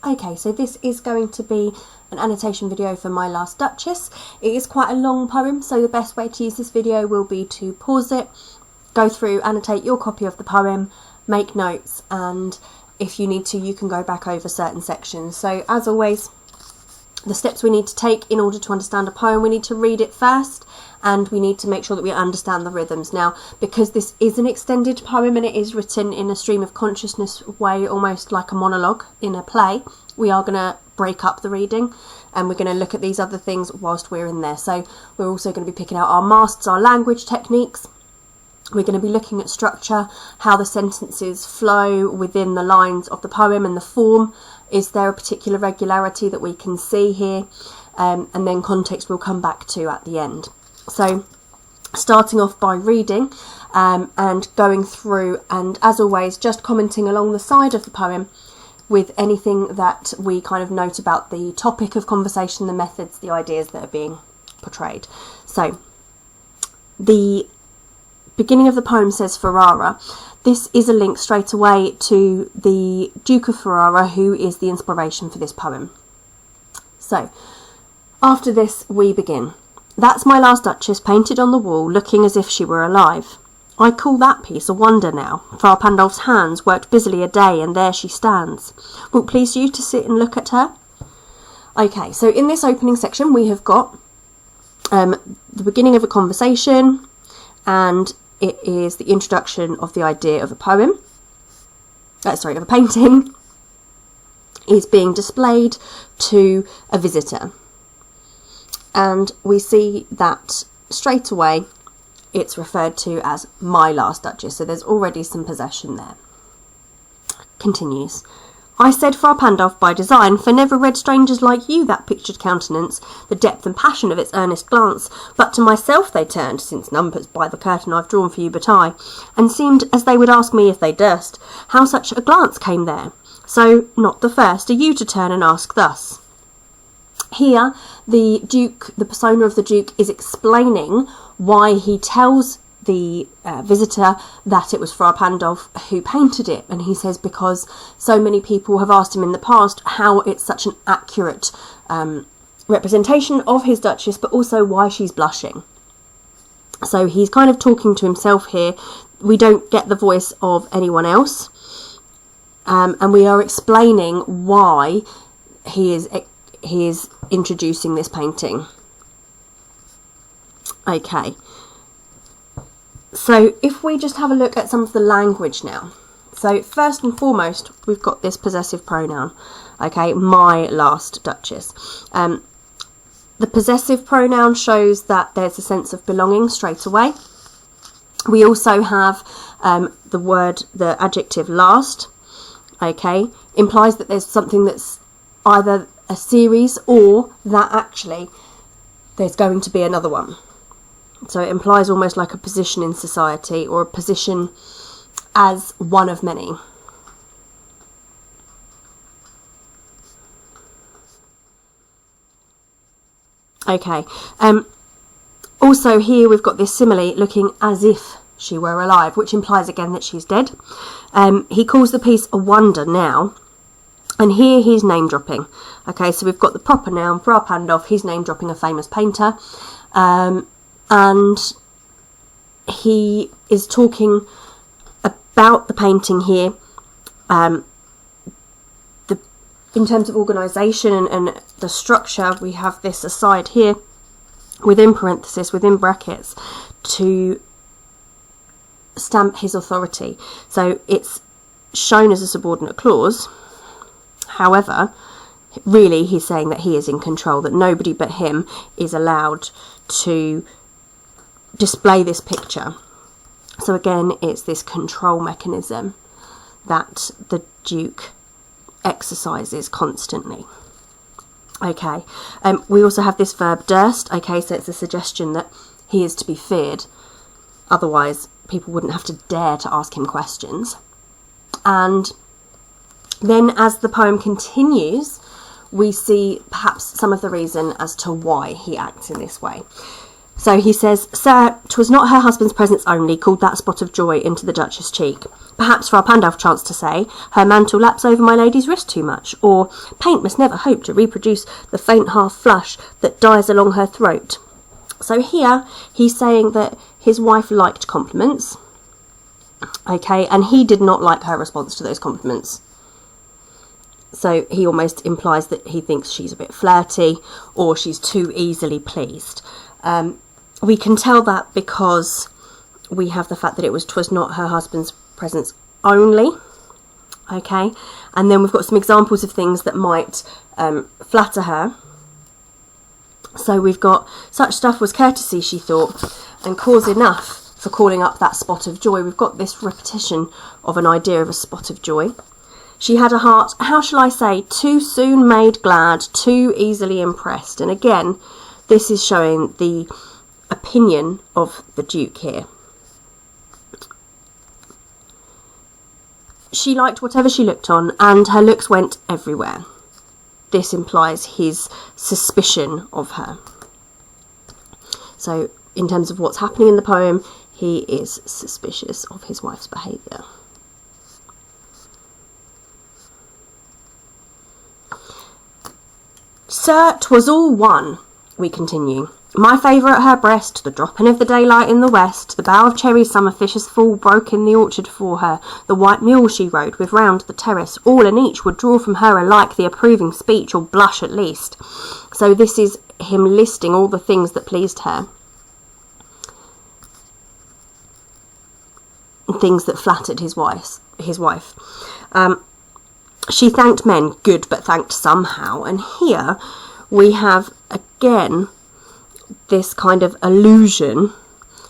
Okay, so this is going to be an annotation video for My Last Duchess. It is quite a long poem, so the best way to use this video will be to pause it, go through, annotate your copy of the poem, make notes, and if you need to, you can go back over certain sections. So as always, the steps we need to take in order to understand a poem: we need to read it first, and we need to make sure that we understand the rhythms. Now, because this is an extended poem and it is written in a stream of consciousness way, almost like a monologue in a play, we are going to break up the reading and we're going to look at these other things whilst we're in there. So we're also going to be picking out our masts, our language techniques. We're going to be looking at structure, how the sentences flow within the lines of the poem and the form. Is there a particular regularity that we can see here? And then context we'll come back to at the end. So starting off by reading and going through, and as always just commenting along the side of the poem with anything that we kind of note about the topic of conversation, the methods, the ideas that are being portrayed. So the beginning of the poem says Ferrara. This is a link straight away to the Duke of Ferrara, who is the inspiration for this poem. So after this we begin. That's my last Duchess painted on the wall, looking as if she were alive. I call that piece a wonder now. Frau Pandolf's hands worked busily a day, and there she stands. Will it please you to sit and look at her? Okay, so in this opening section we have got the beginning of a conversation, and it is the introduction of the idea of a poem. Of a painting is being displayed to a visitor. And we see that straight away it's referred to as My Last Duchess, so there's already some possession there. Continues. I said Frau Pandolf by design, for never read strangers like you that pictured countenance, the depth and passion of its earnest glance, but to myself they turned, since none puts by the curtain I've drawn for you but I, and seemed as they would ask me if they durst, how such a glance came there. So, not the first, are you to turn and ask thus. Here, the Duke, the persona of the Duke, is explaining why he tells the visitor that it was Frau Pandolf who painted it, and he says because so many people have asked him in the past how it's such an accurate representation of his Duchess, but also why she's blushing. So he's kind of talking to himself here. We don't get the voice of anyone else, and we are explaining why he is introducing this painting. Okay, so if we just have a look at some of the language now. So first and foremost, we've got this possessive pronoun. Okay, my last Duchess. The possessive pronoun shows that there's a sense of belonging straight away. We also have the adjective last. Okay, implies that there's something that's either a series or that actually there's going to be another one. So it implies almost like a position in society, or a position as one of many. Okay, also here we've got this simile, looking as if she were alive, which implies again that she's dead. He calls the piece a wonder now. And here he's name dropping. Okay, so we've got the proper noun, Frau Pandolf, he's name dropping a famous painter. And he is talking about the painting here. In terms of organisation and the structure, we have this aside here within parenthesis, within brackets, to stamp his authority. So it's shown as a subordinate clause. However, really he's saying that he is in control, that nobody but him is allowed to display this picture. So again, it's this control mechanism that the Duke exercises constantly. Okay, we also have this verb durst. Okay, so it's a suggestion that he is to be feared. Otherwise, people wouldn't have to dare to ask him questions. And then as the poem continues, we see perhaps some of the reason as to why he acts in this way. So he says, "Sir, 'twas not her husband's presence only called that spot of joy into the Duchess' cheek. Perhaps for our Pandulph chanced to say, her mantle laps over my lady's wrist too much, or paint must never hope to reproduce the faint half flush that dies along her throat." So here he's saying that his wife liked compliments, okay, and he did not like her response to those compliments. So he almost implies that he thinks she's a bit flirty or she's too easily pleased. We can tell that because we have the fact that it was "'twas not her husband's presence only." Okay, and then we've got some examples of things that might flatter her. So we've got, "Such stuff was courtesy, she thought, and cause enough for calling up that spot of joy." We've got this repetition of an idea of a spot of joy. "She had a heart, how shall I say, too soon made glad, too easily impressed." And again, this is showing the opinion of the Duke here. "She liked whatever she looked on, and her looks went everywhere." This implies his suspicion of her. So in terms of what's happening in the poem, he is suspicious of his wife's behaviour. "Sir, 'twas all one," we continue. "My favour at her breast, the dropping of the daylight in the west, the bough of cherry summer fishes fall broke in the orchard for her, the white mule she rode with round the terrace, all and each would draw from her alike the approving speech, or blush at least." So this is him listing all the things that pleased her, things that flattered his wife. "She thanked men, good, but thanked somehow." And here we have again this kind of allusion.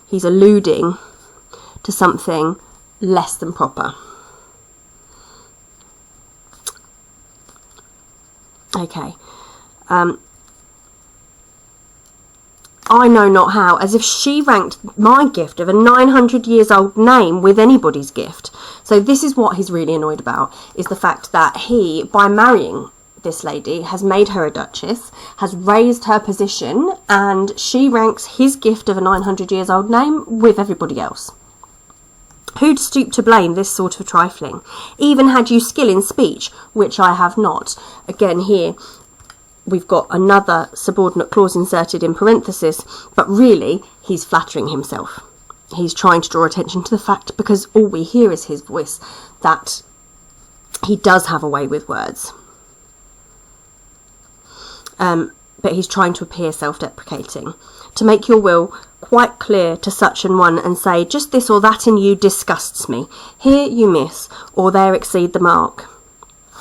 He's alluding to something less than proper. Okay. "I know not how, as if she ranked my gift of a 900 years old name with anybody's gift." So this is what he's really annoyed about, is the fact that he, by marrying this lady, has made her a duchess, has raised her position, and she ranks his gift of a 900 years old name with everybody else. "Who'd stoop to blame this sort of trifling? Even had you skill in speech, which I have not." Again here we've got another subordinate clause inserted in parenthesis, but really he's flattering himself. He's trying to draw attention to the fact, because all we hear is his voice, that he does have a way with words. But he's trying to appear self-deprecating. "To make your will quite clear to such an one, and say, just this or that in you disgusts me. Here you miss, or there exceed the mark.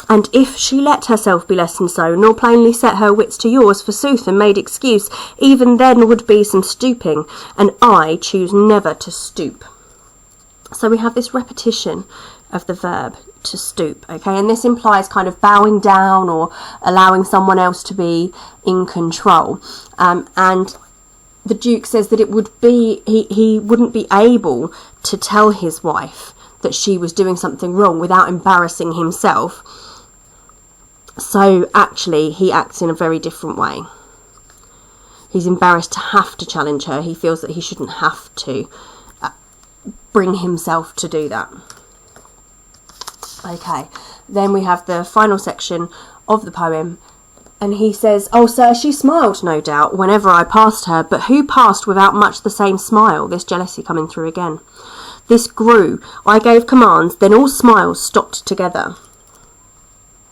And if she let herself be less than so, nor plainly set her wits to yours, forsooth, and made excuse, even then would be some stooping, and I choose never to stoop." So we have this repetition of the verb to stoop, okay, and this implies kind of bowing down or allowing someone else to be in control. And the Duke says that it would be, he wouldn't be able to tell his wife that she was doing something wrong without embarrassing himself. So actually he acts in a very different way. He's embarrassed to have to challenge her. He feels that he shouldn't have to bring himself to do that. Okay, then we have the final section of the poem, and he says, "Oh, sir, she smiled, no doubt, whenever I passed her, but who passed without much the same smile?" This jealousy coming through again. "This grew, I gave commands, then all smiles stopped together."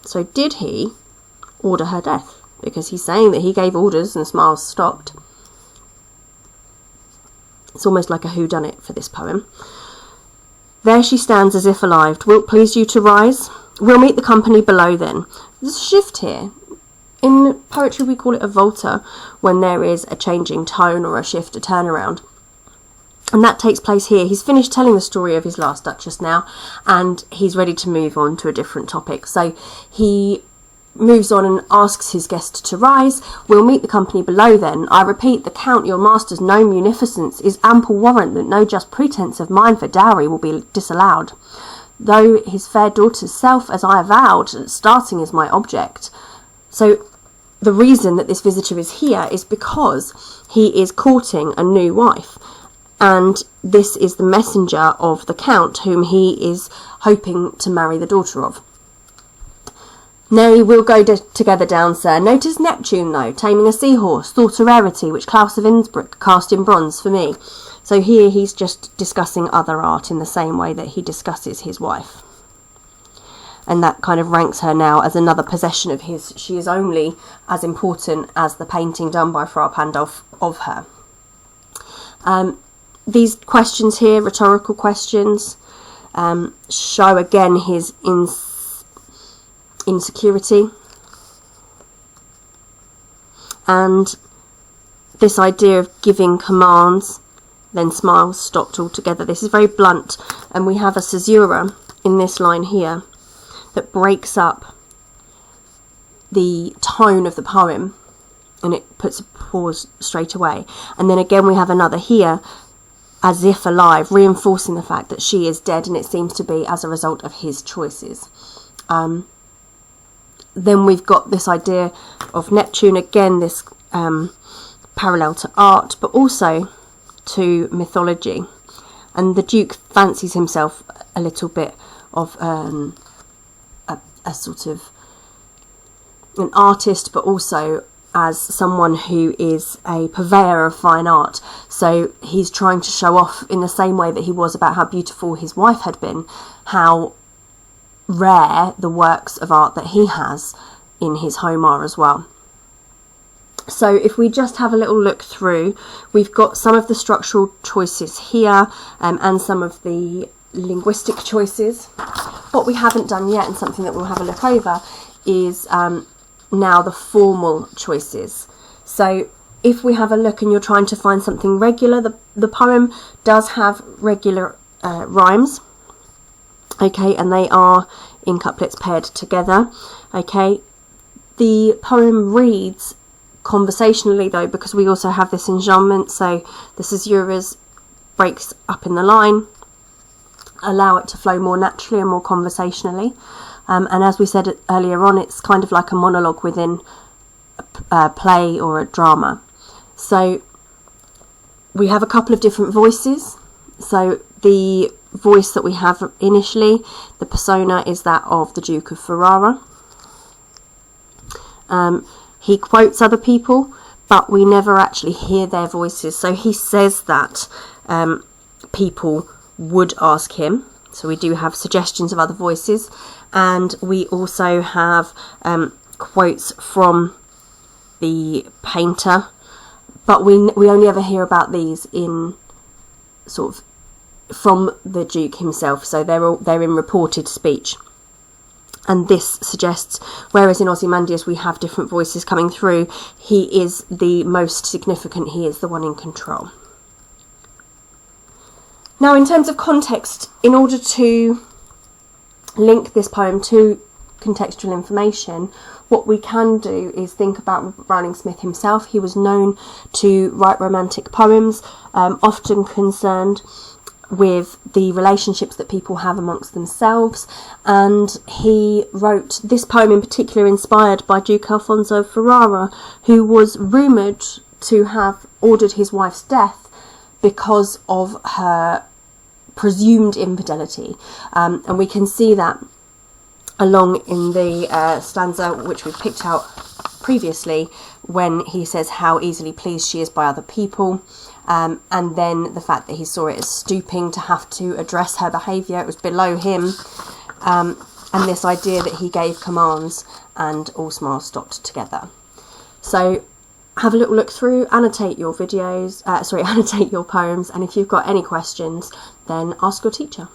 So did he order her death? Because he's saying that he gave orders and smiles stopped. It's almost like a whodunit for this poem. "There she stands as if alive. Wilt please you to rise? We'll meet the company below then." There's a shift here. In poetry we call it a volta, when there is a changing tone or a shift, a turnaround. And that takes place here. He's finished telling the story of his last Duchess now, and he's ready to move on to a different topic. So he moves on and asks his guest to rise. "We'll meet the company below then. I repeat, the Count, your master's known munificence, is ample warrant that no just pretence of mine for dowry will be disallowed. Though his fair daughter's self, as I avowed, starting is my object." So the reason that this visitor is here is because he is courting a new wife, and this is the messenger of the Count, whom he is hoping to marry the daughter of. Nay, we'll go together down, sir. Notice Neptune, though, taming a seahorse, thought a rarity, which Claus of Innsbruck cast in bronze for me. So here he's just discussing other art in the same way that he discusses his wife. And that kind of ranks her now as another possession of his. She is only as important as the painting done by Fra Pandolf of her. These questions here, rhetorical questions, show again his insecurity, and this idea of giving commands, then smiles, stopped altogether. This is very blunt, and we have a caesura in this line here that breaks up the tone of the poem, and it puts a pause straight away. And then again we have another here, as if alive, reinforcing the fact that she is dead, and it seems to be as a result of his choices. Then we've got this idea of Neptune, again this parallel to art, but also to mythology. And the Duke fancies himself a little bit of a sort of an artist, but also as someone who is a purveyor of fine art. So he's trying to show off, in the same way that he was about how beautiful his wife had been, how rare the works of art that he has in his home are as well. So if we just have a little look through, we've got some of the structural choices here, and some of the linguistic choices. What we haven't done yet, and something that we'll have a look over, is now the formal choices. So if we have a look and you're trying to find something regular, the poem does have regular rhymes, okay, and they are in couplets paired together, okay. The poem reads conversationally, though, because we also have this enjambment, so the caesuras breaks up in the line, allow it to flow more naturally and more conversationally. And as we said earlier on, it's kind of like a monologue within a play or a drama. So we have a couple of different voices. So the voice that we have initially, the persona, is that of the Duke of Ferrara. He quotes other people, but we never actually hear their voices. So he says that people would ask him. So we do have suggestions of other voices, and we also have quotes from the painter, but we only ever hear about these in sort of from the Duke himself. So they're in reported speech. And this suggests, whereas in Ozymandias we have different voices coming through, he is the most significant, he is the one in control. Now, in terms of context, in order to link this poem to contextual information, what we can do is think about Robert Browning-Smith himself. He was known to write romantic poems, often concerned with the relationships that people have amongst themselves, and he wrote this poem in particular inspired by Duke Alfonso of Ferrara, who was rumoured to have ordered his wife's death because of her presumed infidelity, and we can see that along in the stanza which we've picked out previously, when he says how easily pleased she is by other people, and then the fact that he saw it as stooping to have to address her behaviour, it was below him, and this idea that he gave commands and all smiles stopped together. So have a little look through, annotate your videos, annotate your poems, and if you've got any questions, then ask your teacher.